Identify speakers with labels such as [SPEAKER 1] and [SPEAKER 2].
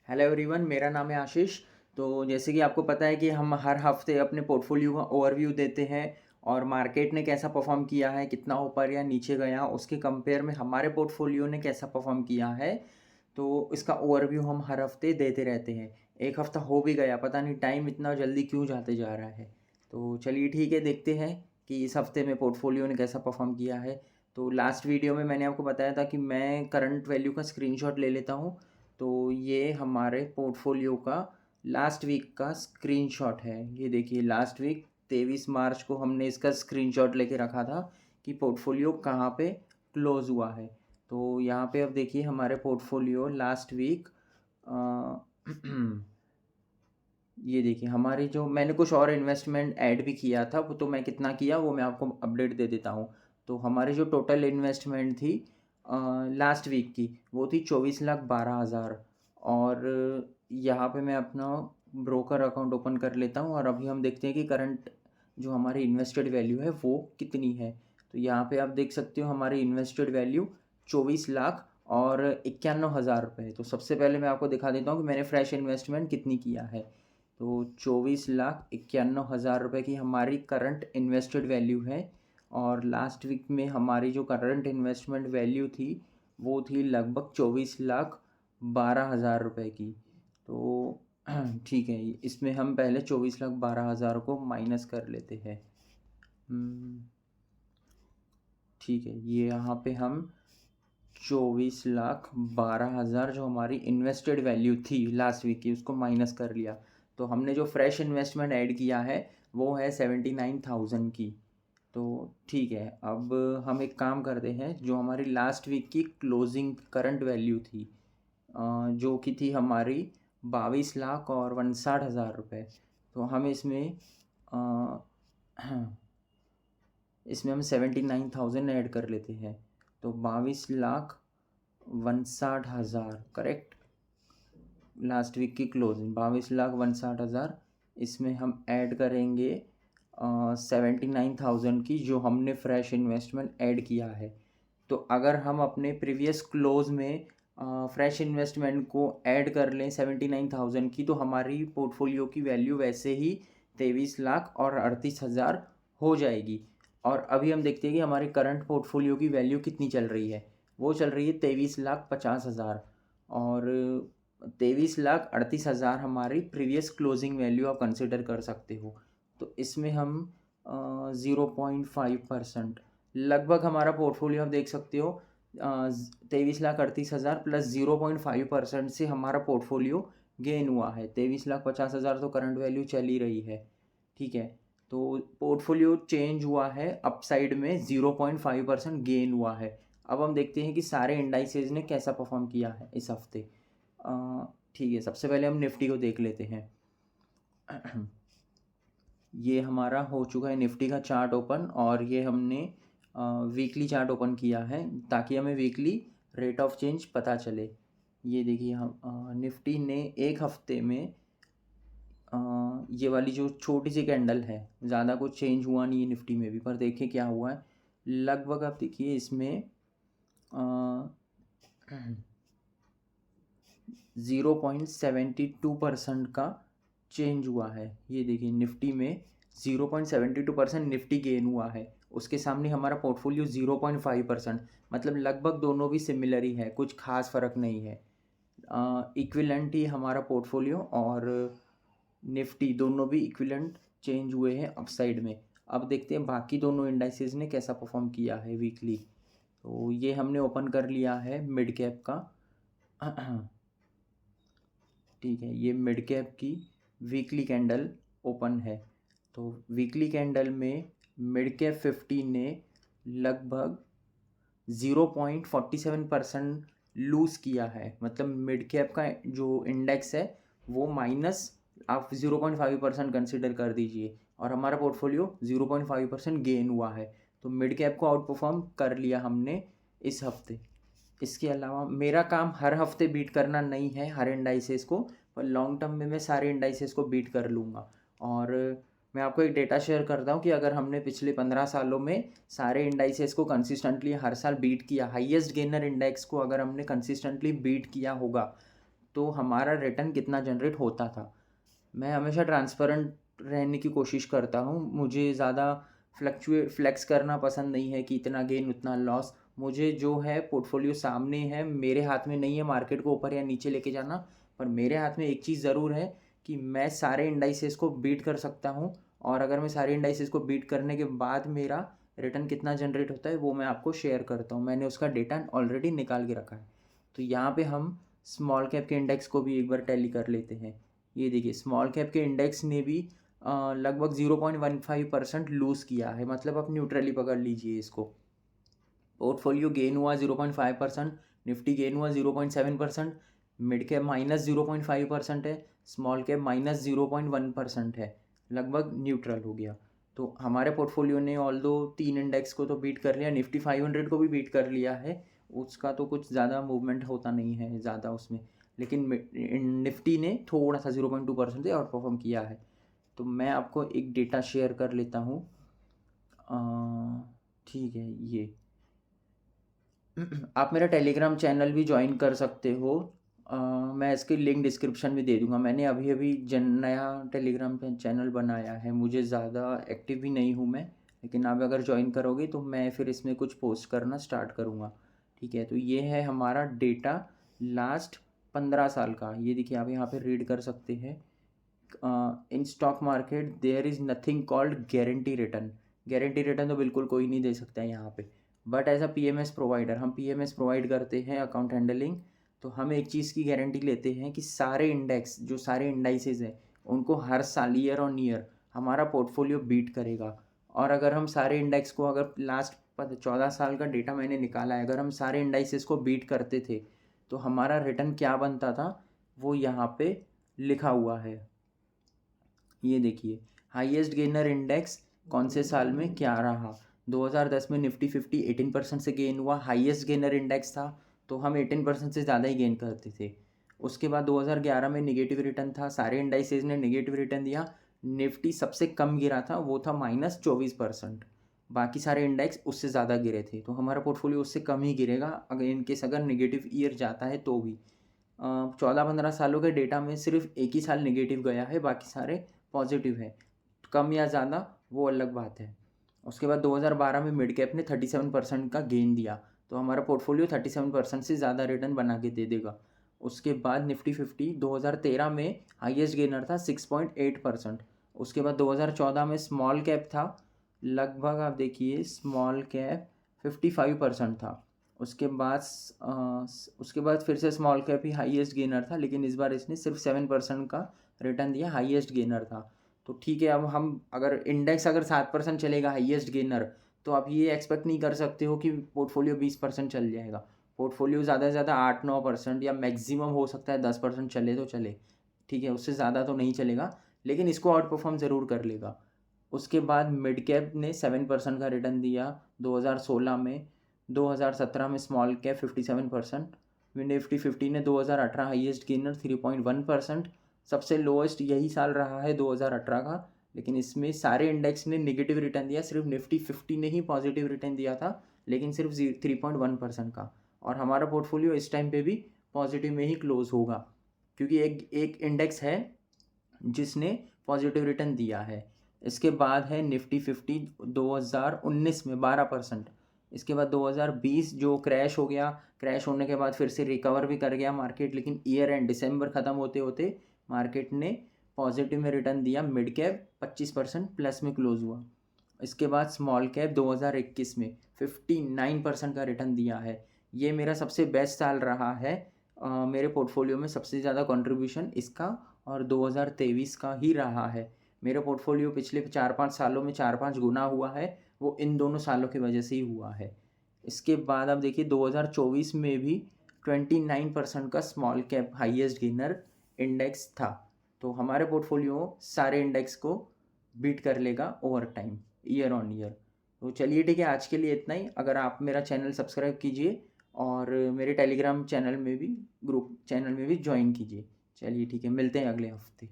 [SPEAKER 1] Hello everyone, मेरा नाम है आशीष। तो जैसे कि आपको पता है कि हम हर हफ्ते अपने पोर्टफोलियो का ओवरव्यू देते हैं और मार्केट ने कैसा परफॉर्म किया है, कितना ऊपर या नीचे गया, उसके कंपेयर में हमारे पोर्टफोलियो ने कैसा परफॉर्म किया है। तो इसका ओवरव्यू हम हर हफ्ते देते रहते हैं। एक हफ्ता हो भी गया, पता नहीं टाइम इतना जल्दी क्यों जाते जा रहा है। तो चलिए ठीक है, देखते हैं कि इस हफ्ते में पोर्टफोलियो ने कैसा परफॉर्म किया है। तो लास्ट वीडियो में मैंने आपको बताया था कि मैं करंट वैल्यू का स्क्रीनशॉट ले लेता हूँ। तो ये हमारे पोर्टफोलियो का लास्ट वीक का स्क्रीनशॉट है। ये देखिए, लास्ट वीक 23 मार्च को हमने इसका स्क्रीनशॉट लेके रखा था कि पोर्टफोलियो कहाँ पे क्लोज़ हुआ है। तो यहाँ पे अब देखिए हमारे पोर्टफोलियो लास्ट वीक ये देखिए हमारी जो मैंने कुछ और इन्वेस्टमेंट ऐड भी किया था, वो तो मैं कितना किया वो मैं आपको अपडेट दे देता हूँ। तो हमारी जो टोटल इन्वेस्टमेंट थी लास्ट वीक की, वो थी 24,12,000। और यहाँ पे मैं अपना ब्रोकर अकाउंट ओपन कर लेता हूँ और अभी हम देखते हैं कि करंट जो हमारी इन्वेस्टेड वैल्यू है वो कितनी है। तो यहाँ पे आप देख सकते हो हमारी इन्वेस्टेड वैल्यू 24,51,000 रुपये है। तो सबसे पहले मैं आपको दिखा देता हूँ कि मैंने फ्रेश इन्वेस्टमेंट कितनी किया है। तो 24,91,000 रुपये की हमारी करंट इन्वेस्टेड वैल्यू है। और लास्ट वीक में हमारी जो करंट इन्वेस्टमेंट वैल्यू थी वो थी लगभग 24,12,000 रुपये की। तो ठीक है, इसमें हम पहले 24,12,000 को माइनस कर लेते हैं। ठीक है, ये यहाँ पे हम 24,12,000 जो हमारी इन्वेस्टेड वैल्यू थी लास्ट वीक की, उसको माइनस कर लिया। तो हमने जो फ्रेश इन्वेस्टमेंट ऐड किया है वो है 79,000 की। तो ठीक है, अब हम एक काम करते हैं, जो हमारी लास्ट वीक की क्लोजिंग करंट वैल्यू थी जो कि थी हमारी 22,59,000 रुपये। तो हम इसमें हम 79,000 ऐड कर लेते हैं। तो 22,59,000 करेक्ट। लास्ट वीक की क्लोजिंग 22,59,000, इसमें हम ऐड करेंगे 79,000 की जो हमने फ्रेश इन्वेस्टमेंट ऐड किया है। तो अगर हम अपने प्रीवियस क्लोज में फ्रेश इन्वेस्टमेंट को ऐड कर लें 79,000 की, तो हमारी पोर्टफोलियो की वैल्यू वैसे ही 23,38,000 हो जाएगी। और अभी हम देखते हैं कि हमारी करंट पोर्टफोलियो की वैल्यू कितनी चल रही है। वो चल रही है 23,50,000। और 23,38,000 हमारी प्रीवियस क्लोजिंग वैल्यू आप कंसिडर कर सकते हो। तो इसमें हम 0.5% लगभग हमारा पोर्टफोलियो आप देख सकते हो 23,38,000 प्लस 0.5% से हमारा पोर्टफोलियो गेन हुआ है। 23,50,000 तो करंट वैल्यू चल ही रही है। ठीक है, तो पोर्टफोलियो चेंज हुआ है अपसाइड में, 0.5% गेन हुआ है। अब हम देखते हैं कि सारे इंडाइसेज ने कैसा परफॉर्म किया है इस हफ्ते। ठीक है, सबसे पहले हम निफ्टी को देख लेते हैं। ये हमारा हो चुका है निफ्टी का चार्ट ओपन, और ये हमने वीकली चार्ट ओपन किया है ताकि हमें वीकली रेट ऑफ चेंज पता चले। ये देखिए हम निफ्टी ने एक हफ्ते में ये वाली जो छोटी सी कैंडल है, ज़्यादा कुछ चेंज हुआ नहीं है निफ्टी में भी, पर देखिए क्या हुआ है। लगभग आप देखिए इसमें 0.72% का चेंज हुआ है। ये देखिए निफ्टी में 0.72% निफ्टी गेन हुआ है। उसके सामने हमारा पोर्टफोलियो 0.5%, मतलब लगभग दोनों भी सिमिलर ही है, कुछ खास फ़र्क नहीं है। इक्विलेंट ही हमारा पोर्टफोलियो और निफ्टी दोनों भी इक्विलेंट चेंज हुए हैं अपसाइड में। अब देखते हैं बाकी दोनों इंडाइसेस ने कैसा परफॉर्म किया है वीकली। तो ये हमने ओपन कर लिया है मिड कैप का। ठीक है, ये मिड कैप की वीकली कैंडल ओपन है। तो वीकली कैंडल में मिड कैप 50 ने लगभग 0.47% लूज़ किया है। मतलब मिड कैप का जो इंडेक्स है वो माइनस आप 0.5% कंसिडर कर दीजिए, और हमारा पोर्टफोलियो 0.5% गेन हुआ है। तो मिड कैप को आउट परफॉर्म कर लिया हमने इस हफ्ते। इसके अलावा मेरा काम हर हफ्ते बीट करना नहीं है हर इंडाइसेस को, पर लॉन्ग टर्म में मैं सारे इंडाइसेस को बीट कर लूँगा। और मैं आपको एक डेटा शेयर करता हूँ कि अगर हमने पिछले 15 सालों में सारे इंडाइसेस को कंसिस्टेंटली हर साल बीट किया, हाईएस्ट गेनर इंडेक्स को अगर हमने कंसिस्टेंटली बीट किया होगा, तो हमारा रिटर्न कितना जनरेट होता था। मैं हमेशा ट्रांसपेरेंट रहने की कोशिश करता हूँ। मुझे ज़्यादा फ्लेक्स करना पसंद नहीं है कि इतना गेन उतना लॉस। मुझे जो है पोर्टफोलियो सामने है, मेरे हाथ में नहीं है मार्केट को ऊपर या नीचे लेके जाना, पर मेरे हाथ में एक चीज़ ज़रूर है कि मैं सारे इंडाइसेस को बीट कर सकता हूँ। और अगर मैं सारे इंडाइसेस को बीट करने के बाद मेरा रिटर्न कितना जनरेट होता है वो मैं आपको शेयर करता हूँ। मैंने उसका डेटा ऑलरेडी निकाल के रखा है। तो यहाँ पे हम स्मॉल कैप के इंडेक्स को भी एक बार टैली कर लेते हैं। ये देखिए, स्मॉल कैप के इंडेक्स ने भी लगभग 0.15% लूज़ किया है, मतलब आप न्यूट्रली पकड़ लीजिए इसको। पोर्टफोलियो गेन हुआ 0.5%, निफ्टी गेन हुआ 0.7%, मिड कैप -0.5% है, स्मॉल कैप -0.1% है, लगभग न्यूट्रल हो गया। तो हमारे पोर्टफोलियो ने ऑल्दो 3 इंडेक्स को तो बीट कर लिया, निफ्टी 500 को भी बीट कर लिया है। उसका तो कुछ ज़्यादा मूवमेंट होता नहीं है ज़्यादा उसमें, लेकिन निफ्टी ने थोड़ा सा 0.2% से आउट परफॉर्म किया है। तो मैं आपको एक डेटा शेयर कर लेता हूँ। ठीक है, ये आप मेरा टेलीग्राम चैनल भी ज्वाइन कर सकते हो। मैं इसकी लिंक डिस्क्रिप्शन में दे दूँगा। मैंने अभी अभी नया टेलीग्राम पे चैनल बनाया है, मुझे ज़्यादा एक्टिव भी नहीं हूँ मैं, लेकिन आप अगर ज्वाइन करोगे तो मैं फिर इसमें कुछ पोस्ट करना स्टार्ट करूँगा। ठीक है, तो ये है हमारा डेटा लास्ट 15 साल का। ये देखिए, आप यहाँ पे रीड कर सकते हैं। In stock market there is nothing called guarantee return. Guarantee return तो बिल्कुल कोई नहीं दे सकता है यहाँ पे। But as a PMS provider, हम पीएमएस प्रोवाइड करते हैं, अकाउंट हैंडलिंग। तो हम एक चीज़ की गारंटी लेते हैं कि सारे इंडेक्स, जो सारे इंडाइसेस हैं, उनको हर साल ईयर ऑन ईयर हमारा पोर्टफोलियो बीट करेगा। और अगर हम सारे इंडेक्स को, अगर लास्ट 14 साल का डेटा मैंने निकाला है, अगर हम सारे इंडाइसेस को बीट करते थे तो हमारा रिटर्न क्या बनता था वो यहाँ पे लिखा हुआ है। ये देखिए, हाईएस्ट गेनर इंडेक्स कौन से साल में क्या रहा। 2010 में निफ्टी 50 18% से गेन हुआ, हाईएस्ट गेनर इंडेक्स था, तो हम 18% से ज़्यादा ही गेन करते थे। उसके बाद 2011 में निगेटिव रिटर्न था, सारे इंडाइसेज ने निगेटिव रिटर्न दिया। निफ्टी सबसे कम गिरा था, वो था -24%। बाकी सारे इंडेक्स उससे ज़्यादा गिरे थे, तो हमारा पोर्टफोलियो उससे कम ही गिरेगा अगर इनकेस अगर निगेटिव ईयर जाता है तो भी। 14-15 सालों के डेटा में सिर्फ एक ही साल निगेटिव गया है, बाकी सारे पॉजिटिव है। कम या ज़्यादा वो अलग बात है। उसके बाद 2012 में मिड कैप ने 37% का गेन दिया, तो हमारा पोर्टफोलियो 37% से ज़्यादा रिटर्न बना के दे देगा। उसके बाद निफ्टी 50 2013 में हाईएस्ट गेनर था 6.8%। उसके बाद 2014 में स्मॉल कैप था, लगभग आप देखिए स्मॉल कैप 55% था। उसके बाद फिर से स्मॉल कैप ही हाईएस्ट गेनर था, लेकिन इस बार इसने सिर्फ 7% का रिटर्न दिया, हाईएस्ट गेनर था। तो ठीक है, अब हम अगर इंडेक्स अगर 7% चलेगा हाईएस्ट गेनर, तो आप ये एक्सपेक्ट नहीं कर सकते हो कि पोर्टफोलियो 20% चल जाएगा। पोर्टफोलियो ज़्यादा से ज़्यादा 8-9% या मैक्सिमम हो सकता है 10% चले तो चले। ठीक है, उससे ज़्यादा तो नहीं चलेगा, लेकिन इसको आउट परफॉर्म ज़रूर कर लेगा। उसके बाद मिड कैप ने 7% का रिटर्न दिया 2016 में। 2017 में स्मॉल कैप 57%। निफ्टी 50 ने 2018 हाईएस्ट गेनर 3.1%। सबसे लोएस्ट यही साल रहा है 2018 का, लेकिन इसमें सारे इंडेक्स ने नेगेटिव रिटर्न दिया, सिर्फ निफ्टी 50 ने ही पॉजिटिव रिटर्न दिया था, लेकिन सिर्फ 3.1% का। और हमारा पोर्टफोलियो इस टाइम पे भी पॉजिटिव में ही क्लोज होगा, क्योंकि एक इंडेक्स है जिसने पॉजिटिव रिटर्न दिया है। इसके बाद है निफ्टी 50 2019 में 12%। इसके बाद 2020 जो क्रैश हो गया, क्रैश होने के बाद फिर से रिकवर भी कर गया मार्केट, लेकिन ईयर एंड दिसंबर ख़त्म होते होते मार्केट ने पॉजिटिव में रिटर्न दिया। मिड कैप 25% प्लस में क्लोज हुआ। इसके बाद स्मॉल कैप 2021 में 59% का रिटर्न दिया है। ये मेरा सबसे बेस्ट साल रहा है। मेरे पोर्टफोलियो में सबसे ज़्यादा कंट्रीब्यूशन इसका और 2023 का ही रहा है। मेरे पोर्टफोलियो पिछले 4-5 सालों में 4-5 गुना हुआ है, वो इन दोनों सालों की वजह से ही हुआ है। इसके बाद आप देखिए 2024 में भी 29% का small cap highest gainer index था। तो हमारे पोर्टफोलियो सारे इंडेक्स को बीट कर लेगा over time, year on year. तो चलिए ठीक है, आज के लिए इतना ही। अगर आप मेरा चैनल सब्सक्राइब कीजिए और मेरे टेलीग्राम चैनल में भी, ग्रुप चैनल में भी ज्वाइन कीजिए। चलिए ठीक है, मिलते हैं अगले हफ्ते।